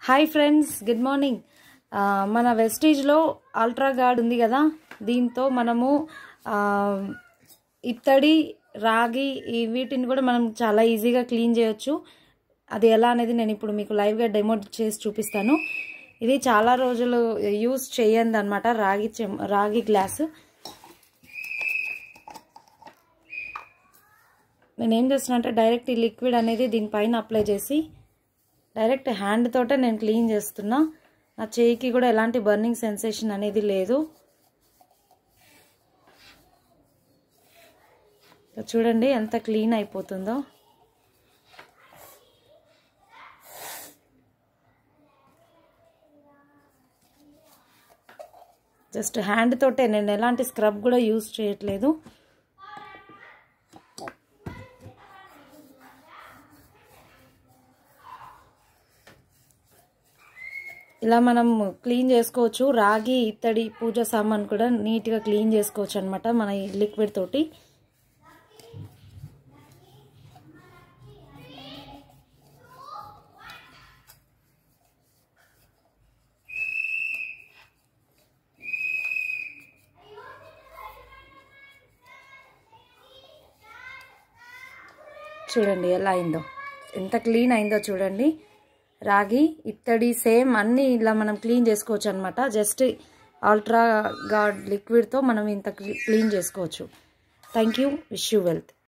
Hi friends, good morning. మన వెస్టీజ్లో ultra gourd ఉంది కదా, దీంతో మనము ఇత్తడి, రాగి వీటిని కూడా మనం చాలా ఈజీగా క్లీన్ చేయొచ్చు. అది ఎలా అనేది నేను ఇప్పుడు మీకు లైవ్గా డెమో చేసి చూపిస్తాను. ఇది చాలా రోజులు యూజ్ చేయండి అనమాట. రాగి గ్లాసు నేనేం చేస్తున్నా అంటే డైరెక్ట్ ఈ లిక్విడ్ అనేది దీనిపైన అప్లై చేసి డైరెక్ట్ హ్యాండ్ తోటే నేను క్లీన్ చేస్తున్నా. నా చేయికి కూడా ఎలాంటి బర్నింగ్ సెన్సేషన్ అనేది లేదు. చూడండి ఎంత క్లీన్ అయిపోతుందో. జస్ట్ హ్యాండ్ తోటే, నేను ఎలాంటి స్క్రబ్ కూడా యూజ్ చేయట్లేదు. ఇలా మనం క్లీన్ చేసుకోవచ్చు. రాగి, ఇత్తడి, పూజ సామాన్ కూడా నీట్గా క్లీన్ చేసుకోవచ్చు అనమాట మన ఈ లిక్విడ్ తోటి. చూడండి ఎలా అయిందో, ఎంత క్లీన్ అయిందో చూడండి. రాగి, ఇత్తడి సేమ్ అన్నీ ఇలా మనం క్లీన్ చేసుకోవచ్చు అనమాట. జస్ట్ అల్ట్రా గార్డ్ లిక్విడ్తో మనం ఇంత క్లీన్ చేసుకోవచ్చు. Thank you. Wish you wealth.